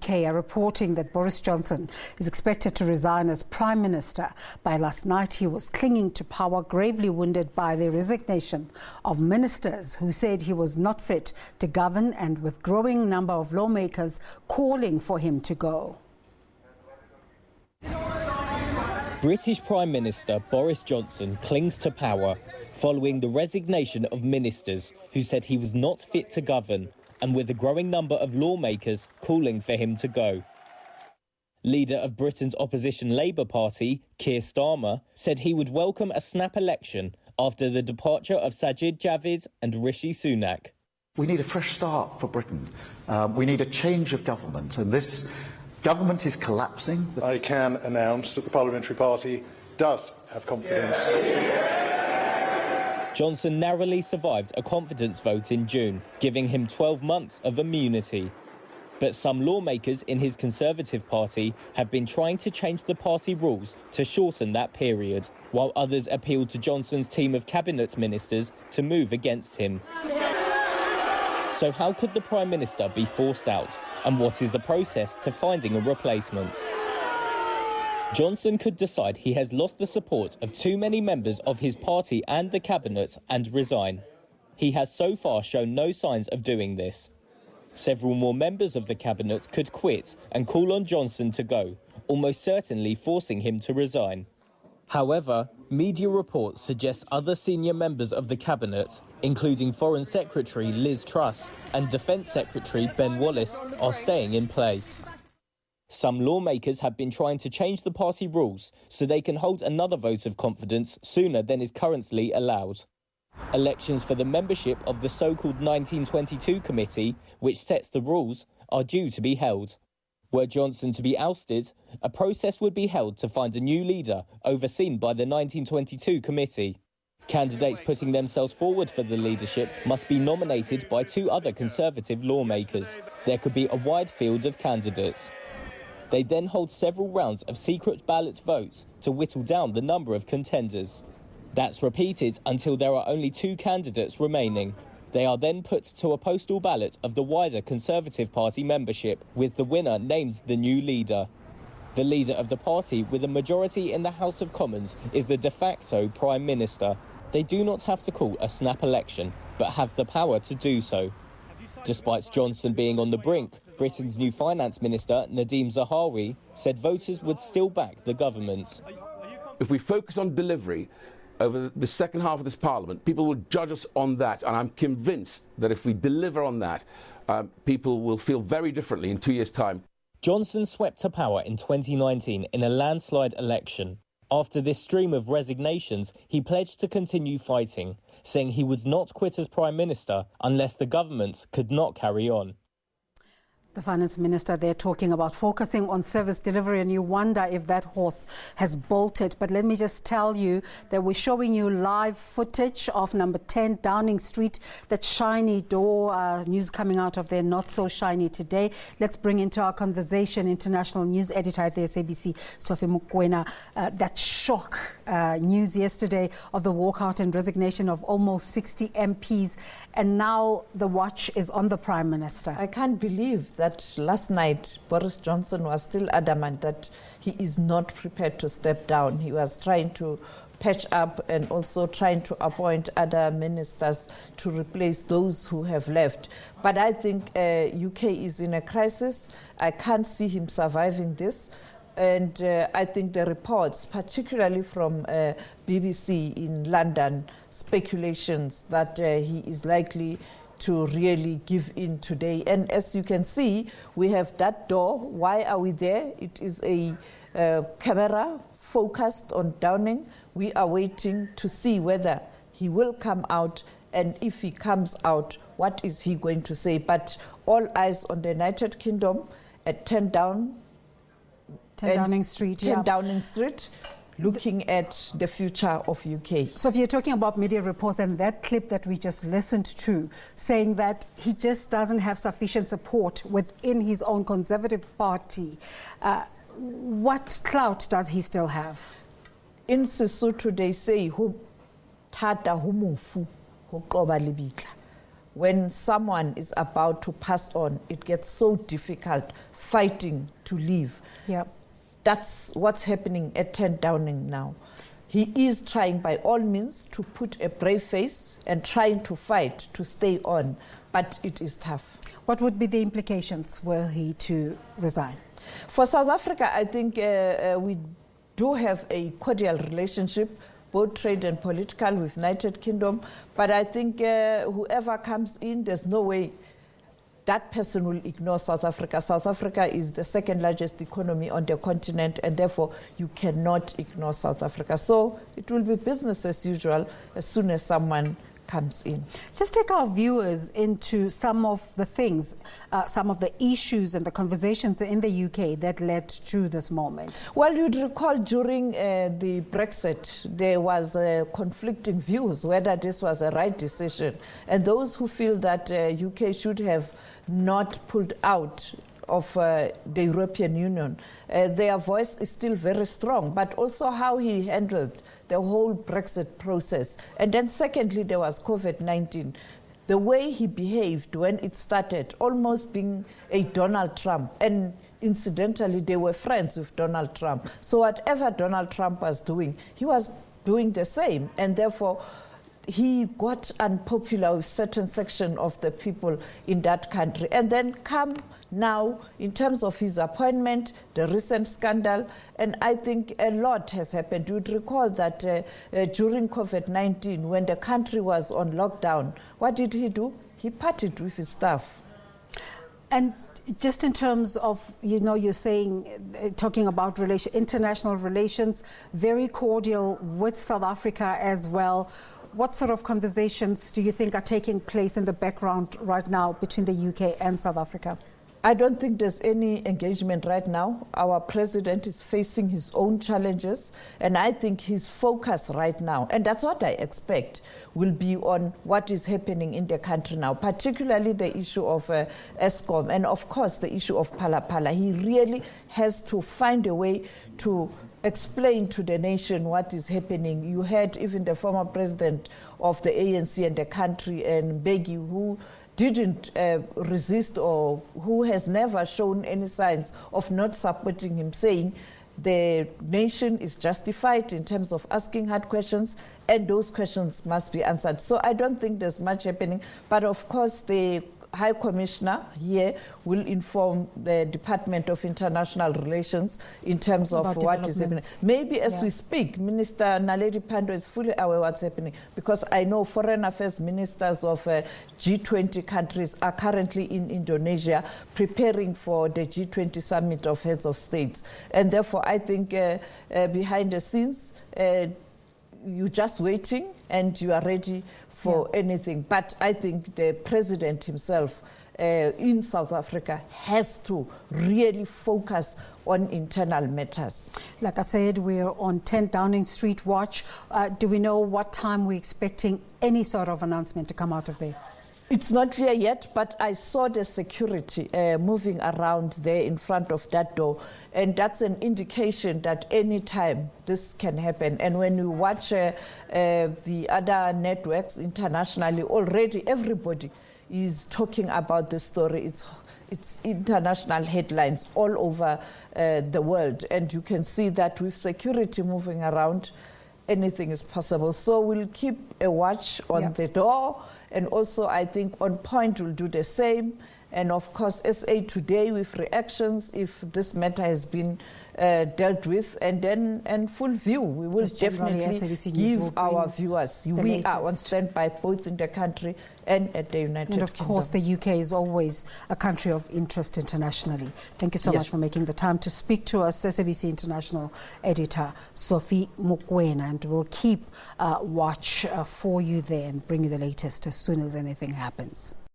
UK are reporting that Boris Johnson is expected to resign as Prime Minister. By last night, he was clinging to power, gravely wounded by the resignation of ministers who said he was not fit to govern, and with growing number of lawmakers calling for him to go. British Prime Minister Boris Johnson clings to power following the resignation of ministers who said he was not fit to govern, and with a growing number of lawmakers calling for him to go. Leader of Britain's opposition Labour Party, Keir Starmer, said he would welcome a snap election after the departure of Sajid Javid and Rishi Sunak. We need a fresh start for Britain. We need a change of government, and this government is collapsing. I can announce that the Parliamentary Party does have confidence. Johnson narrowly survived a confidence vote in June, giving him 12 months of immunity. But some lawmakers in his Conservative Party have been trying to change the party rules to shorten that period, while others appealed to Johnson's team of cabinet ministers to move against him. So how could the Prime Minister be forced out? And what is the process to finding a replacement? Johnson could decide he has lost the support of too many members of his party and the cabinet and resign. He has so far shown no signs of doing this. Several more members of the cabinet could quit and call on Johnson to go, almost certainly forcing him to resign. However, media reports suggest other senior members of the cabinet, including Foreign Secretary Liz Truss and Defence Secretary Ben Wallace, are staying in place. Some lawmakers have been trying to change the party rules so they can hold another vote of confidence sooner than is currently allowed. Elections for the membership of the so-called 1922 committee, which sets the rules, are due to be held. Were Johnson to be ousted, a process would be held to find a new leader overseen by the 1922 committee. Candidates putting themselves forward for the leadership must be nominated by two other Conservative lawmakers. There could be a wide field of candidates. They then hold several rounds of secret ballot votes to whittle down the number of contenders. That's repeated until there are only two candidates remaining. They are then put to a postal ballot of the wider Conservative Party membership, with the winner named the new leader. The leader of the party with a majority in the House of Commons is the de facto Prime Minister. They do not have to call a snap election, but have the power to do so. Despite Johnson being on the brink, Britain's new Finance Minister, Nadhim Zahawi, said voters would still back the government. If we focus on delivery over the second half of this Parliament, people will judge us on that, and I'm convinced that if we deliver on that, people will feel very differently in 2 years' time. Johnson swept to power in 2019 in a landslide election. After this stream of resignations, he pledged to continue fighting, saying he would not quit as Prime Minister unless the government could not carry on. The Finance Minister there talking about focusing on service delivery, and you wonder if that horse has bolted. But let me just tell you that we're showing you live footage of number 10 Downing Street, that shiny door. News coming out of there, not so shiny today. Let's bring into our conversation international news editor at the SABC, Sophie Mukwena. That shock news yesterday of the walkout and resignation of almost 60 MPs. And now the watch is on the Prime Minister. I can't believe that last night Boris Johnson was still adamant that he is not prepared to step down. He was trying to patch up and also trying to appoint other ministers to replace those who have left. But I think UK is in a crisis. I can't see him surviving this. And I think the reports, particularly from BBC in London, speculations that he is likely to really give in today. And as you can see, we have that door. Why are we there? It is a camera focused on Downing. We are waiting to see whether he will come out, and if he comes out, what is he going to say? But all eyes on the United Kingdom at 10 Downing Street. Downing Street, looking at the future of UK. So if you're talking about media reports and that clip that we just listened to, saying that he just doesn't have sufficient support within his own Conservative Party, what clout does he still have? In Sesotho, they say, when someone is about to pass on, it gets so difficult fighting to leave. Yep. That's what's happening at 10 Downing now. He is trying by all means to put a brave face and trying to fight to stay on, but it is tough. What would be the implications were he to resign? For South Africa, I think we do have a cordial relationship, both trade and political, with United Kingdom. But I think whoever comes in, there's no way that person will ignore South Africa. South Africa is the second largest economy on the continent, and therefore you cannot ignore South Africa. So it will be business as usual as soon as someone comes in. Just take our viewers into some of the things, some of the issues and the conversations in the UK that led to this moment. Well, you'd recall during the Brexit, there was conflicting views whether this was a right decision. And those who feel that UK should have not pulled out of the European Union, their voice is still very strong, but also how he handled the whole Brexit process. And then secondly, there was COVID-19. The way he behaved when it started, almost being a Donald Trump. And incidentally, they were friends with Donald Trump. So whatever Donald Trump was doing, he was doing the same. And therefore, he got unpopular with certain section of the people in that country. And then come now, in terms of his appointment, the recent scandal, and I think a lot has happened. You'd recall that during COVID-19, when the country was on lockdown, what did he do? He partied with his staff. And just in terms of, you're saying, talking about international relations, very cordial with South Africa as well. What sort of conversations do you think are taking place in the background right now between the UK and South Africa? I don't think there's any engagement right now. Our president is facing his own challenges, and I think his focus right now, and that's what I expect, will be on what is happening in the country now, particularly the issue of Eskom, and of course the issue of Phala. He really has to find a way to explain to the nation what is happening. You had even the former president of the ANC and the country, and Mbeki, who didn't resist, or who has never shown any signs of not supporting him, saying the nation is justified in terms of asking hard questions, and those questions must be answered. So I don't think there's much happening, but of course the High Commissioner here will inform the Department of International Relations in terms of what is happening. Maybe as we speak, Minister Naledi Pandor is fully aware what's happening, because I know foreign affairs ministers of G20 countries are currently in Indonesia preparing for the G20 summit of heads of states. And therefore, I think behind the scenes, you're just waiting and you are ready for anything. But I think the president himself in South Africa has to really focus on internal matters. Like I said, we're on 10 Downing Street watch. Do we know what time we're expecting any sort of announcement to come out of there? It's not clear yet, but I saw the security moving around there in front of that door, and that's an indication that any time this can happen. And when you watch the other networks internationally, already everybody is talking about the story. It's international headlines all over the world, and you can see that with security moving around, anything is possible. So we'll keep a watch on the door. And also, I think On Point will do the same. And of course, SA Today with reactions if this matter has been dealt with. And then, and Full View, we will definitely give our viewers. We are on standby both in the country and at the United Kingdom. And of course, the UK is always a country of interest internationally. Thank you so much for making the time to speak to us, SABC International Editor Sophie Mokoena. And we'll keep watch for you there and bring you the latest as soon as anything happens.